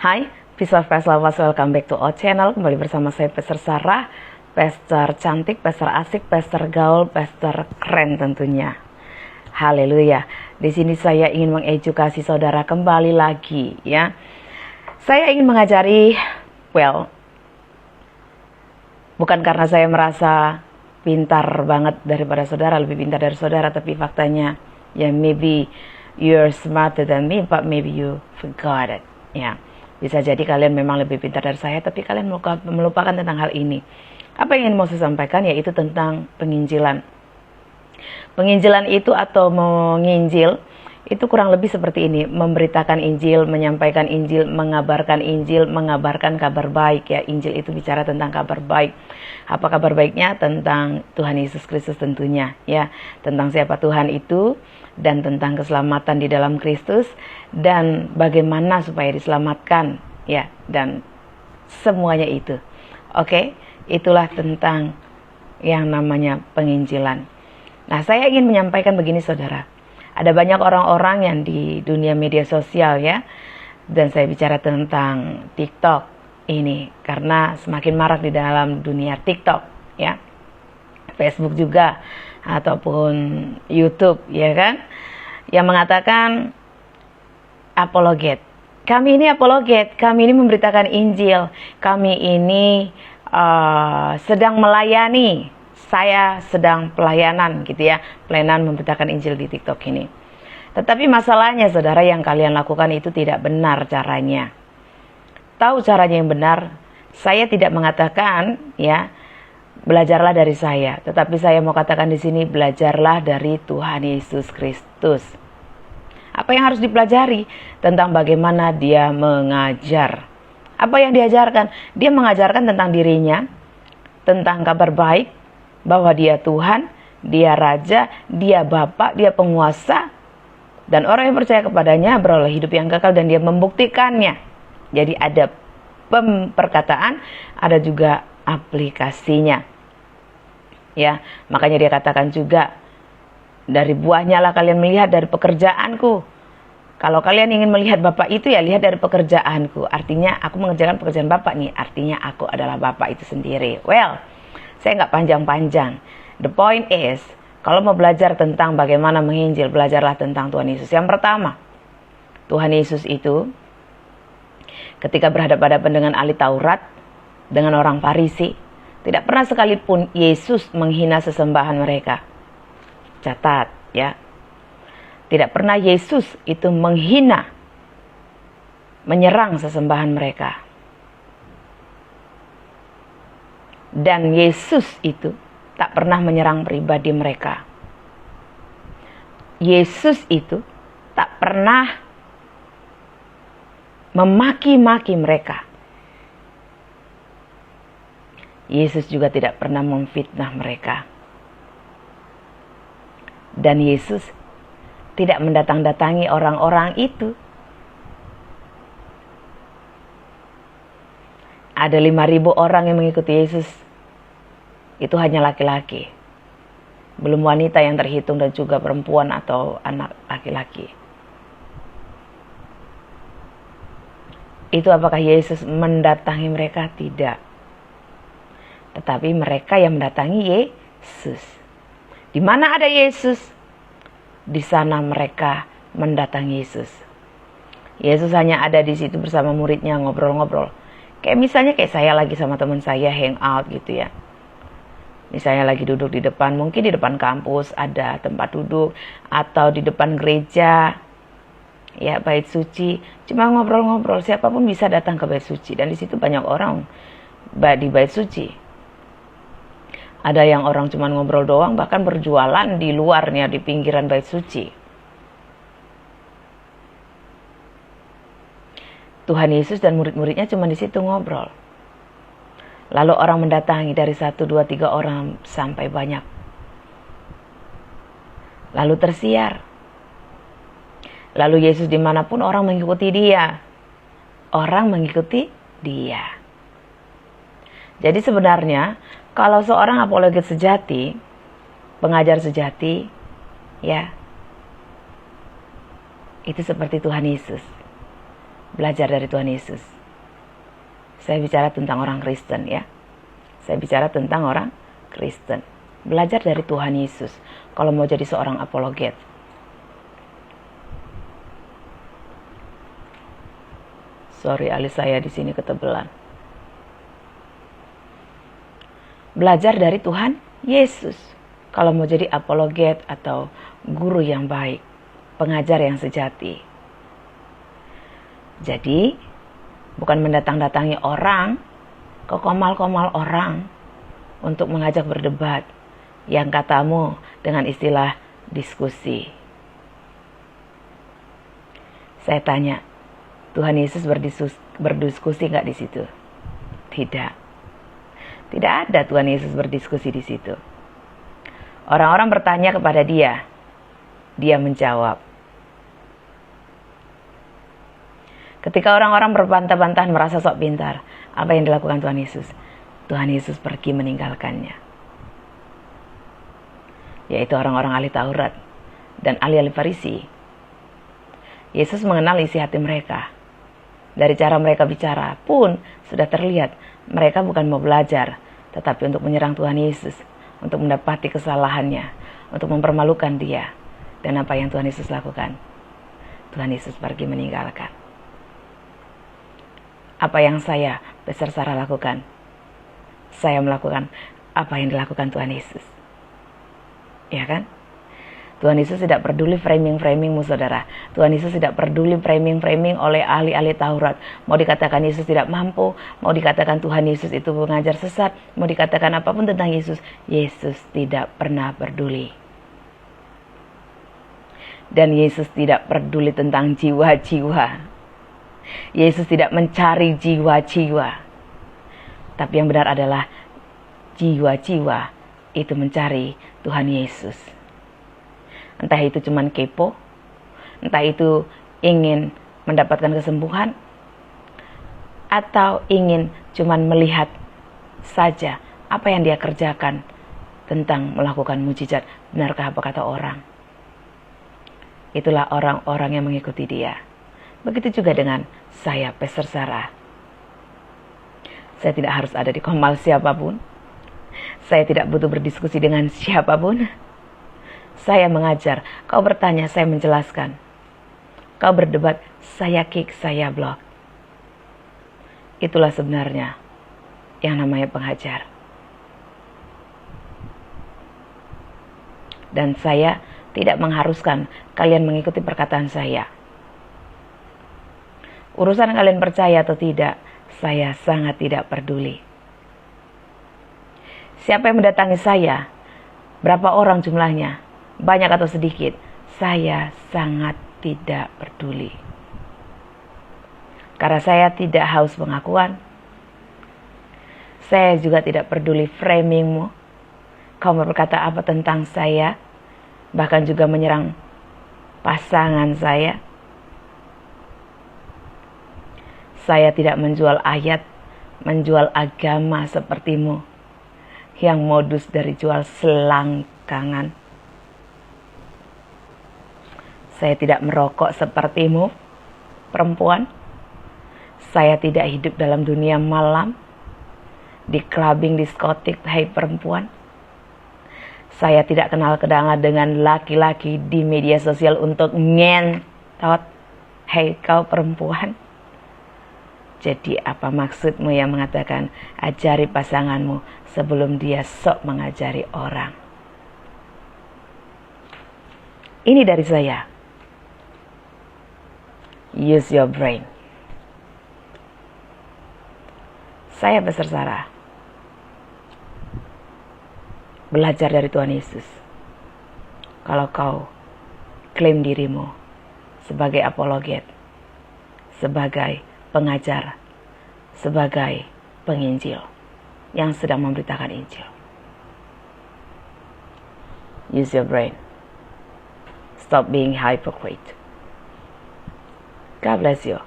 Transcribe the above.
Hai, Peace Lovers, welcome back to our channel. Kembali bersama saya, Pastor Sarah. Pastor cantik, pastor asik, pastor gaul, pastor keren tentunya. Haleluya. Di sini saya ingin mengedukasi saudara kembali lagi ya. Saya ingin mengajari, bukan karena saya merasa pintar banget daripada saudara, lebih pintar dari saudara, tapi faktanya ya maybe you're smarter than me, but maybe you forgot it. Ya. Bisa jadi kalian memang lebih pintar dari saya, tapi kalian melupakan tentang hal ini. Apa yang ingin mau saya sampaikan yaitu tentang penginjilan. Penginjilan itu atau menginjil itu kurang lebih seperti ini: memberitakan Injil, menyampaikan Injil, mengabarkan Injil, mengabarkan kabar baik ya. Injil itu bicara tentang kabar baik. Apa kabar baiknya? Tentang Tuhan Yesus Kristus tentunya ya, tentang siapa Tuhan itu dan tentang keselamatan di dalam Kristus dan bagaimana supaya diselamatkan ya, dan semuanya itu. Oke, itulah tentang yang namanya penginjilan. Nah, saya ingin menyampaikan begini saudara. Ada banyak orang-orang yang di dunia media sosial ya, dan saya bicara tentang TikTok ini karena semakin marak di dalam dunia TikTok ya, Facebook juga ataupun YouTube ya kan, yang mengatakan apologet. Kami ini apologet, kami ini memberitakan Injil, kami ini sedang melayani. Saya sedang pelayanan gitu ya, pelayanan memberitakan Injil di TikTok ini. Tetapi masalahnya saudara, yang kalian lakukan itu tidak benar caranya. Tahu caranya yang benar? Saya tidak mengatakan ya, belajarlah dari saya, tetapi saya mau katakan di sini, belajarlah dari Tuhan Yesus Kristus. Apa yang harus dipelajari? Tentang bagaimana dia mengajar. Apa yang diajarkan? Dia mengajarkan tentang dirinya, tentang kabar baik, bahwa dia Tuhan, dia Raja, dia Bapa, dia penguasa, dan orang yang percaya kepadanya beroleh hidup yang kekal, dan dia membuktikannya. Jadi ada perkataan, ada juga aplikasinya. Ya, makanya dia katakan juga, dari buahnya lah kalian melihat dari pekerjaanku. Kalau kalian ingin melihat Bapa itu ya lihat dari pekerjaanku. Artinya aku mengerjakan pekerjaan Bapa nih. Artinya aku adalah Bapa itu sendiri. Saya nggak panjang-panjang. The point is, kalau mau belajar tentang bagaimana menginjil, belajarlah tentang Tuhan Yesus. Yang pertama, Tuhan Yesus itu ketika berhadapan-hadapan dengan ahli Taurat, dengan orang Farisi, tidak pernah sekalipun Yesus menghina sesembahan mereka. Catat ya. Tidak pernah Yesus itu menghina, menyerang sesembahan mereka. Dan Yesus itu tak pernah menyerang pribadi mereka. Yesus itu tak pernah memaki-maki mereka. Yesus juga tidak pernah memfitnah mereka. Dan Yesus tidak mendatang-datangi orang-orang itu. Ada 5.000 orang yang mengikuti Yesus. Itu hanya laki-laki. Belum wanita yang terhitung dan juga perempuan atau anak laki-laki. Itu apakah Yesus mendatangi mereka? Tidak. Tetapi mereka yang mendatangi Yesus. Di mana ada Yesus, di sana mereka mendatangi Yesus. Yesus hanya ada di situ bersama muridnya ngobrol-ngobrol. Kayak misalnya kayak saya lagi sama teman saya hang out gitu ya. Misalnya lagi duduk di depan, mungkin di depan kampus ada tempat duduk, atau di depan gereja, ya bait suci, cuma ngobrol-ngobrol. Siapapun bisa datang ke bait suci, dan di situ banyak orang di bait suci. Ada yang orang cuma ngobrol doang, bahkan berjualan di luarnya di pinggiran bait suci. Tuhan Yesus dan murid-muridnya cuma di situ ngobrol. Lalu orang mendatangi dari 1, 2, 3 orang sampai banyak. Lalu tersiar. Lalu Yesus dimanapun orang mengikuti dia. Orang mengikuti dia. Jadi sebenarnya kalau seorang apologet sejati, pengajar sejati, ya, itu seperti Tuhan Yesus. belajar dari Tuhan Yesus. Saya bicara tentang orang Kristen ya. Saya bicara tentang orang Kristen. Belajar dari Tuhan Yesus kalau mau jadi seorang apologet. Sorry, alis saya di sini ketebelan. Belajar dari Tuhan Yesus kalau mau jadi apologet atau guru yang baik, pengajar yang sejati. Jadi, bukan mendatang-datangi orang, ke komal-komal orang untuk mengajak berdebat yang katamu dengan istilah diskusi. Saya tanya, Tuhan Yesus berdiskusi nggak di situ? Tidak. Tidak ada Tuhan Yesus berdiskusi di situ. Orang-orang bertanya kepada dia, dia menjawab. Ketika orang-orang berbantah-bantahan merasa sok pintar, apa yang dilakukan Tuhan Yesus? Tuhan Yesus pergi meninggalkannya. Yaitu orang-orang ahli Taurat dan ahli-ahli Farisi. Yesus mengenal isi hati mereka. Dari cara mereka bicara pun sudah terlihat mereka bukan mau belajar, tetapi untuk menyerang Tuhan Yesus, untuk mendapati kesalahannya, untuk mempermalukan dia. Dan apa yang Tuhan Yesus lakukan? Tuhan Yesus pergi meninggalkan. Apa yang saya, Pastor Sarah, lakukan? Saya melakukan apa yang dilakukan Tuhan Yesus. Ya kan? Tuhan Yesus tidak peduli framing-framingmu, saudara. Tuhan Yesus tidak peduli framing-framing oleh ahli-ahli Taurat. Mau dikatakan Yesus tidak mampu, mau dikatakan Tuhan Yesus itu pengajar sesat, mau dikatakan apapun tentang Yesus, Yesus tidak pernah peduli. Dan Yesus tidak peduli tentang jiwa-jiwa. Yesus tidak mencari jiwa-jiwa. Tapi yang benar adalah jiwa-jiwa itu mencari Tuhan Yesus. Entah itu cuman kepo, entah itu ingin mendapatkan kesembuhan, atau ingin cuman melihat saja apa yang dia kerjakan tentang melakukan mujizat. Benarkah apa kata orang? Itulah orang-orang yang mengikuti dia. Begitu juga dengan saya, Pastor Sarah. Saya tidak harus ada di komal siapapun. Saya tidak butuh berdiskusi dengan siapapun. Saya mengajar, kau bertanya, saya menjelaskan. Kau berdebat, saya kick, saya block. Itulah sebenarnya yang namanya pengajar. Dan saya tidak mengharuskan kalian mengikuti perkataan saya. Urusan kalian percaya atau tidak, saya sangat tidak peduli. Siapa yang mendatangi saya, berapa orang jumlahnya, banyak atau sedikit, saya sangat tidak peduli. Karena saya tidak haus pengakuan. Saya juga tidak peduli framingmu. Kau berkata apa tentang saya, bahkan juga menyerang pasangan saya. Saya tidak menjual ayat, menjual agama sepertimu, yang modus dari jual selangkangan. Saya tidak merokok sepertimu, perempuan. Saya tidak hidup dalam dunia malam, di clubbing, diskotik, hai perempuan. Saya tidak kenal kedangan dengan laki-laki di media sosial untuk ngentot, hai kau perempuan. Jadi apa maksudmu yang mengatakan ajari pasanganmu sebelum dia sok mengajari orang? Ini dari saya. Use your brain. Saya Pastor Sarah. Belajar dari Tuhan Yesus. Kalau kau klaim dirimu sebagai apologet, sebagai pengajar, sebagai penginjil yang sedang memberitakan Injil. Use your brain. Stop being hypocrite. God bless you.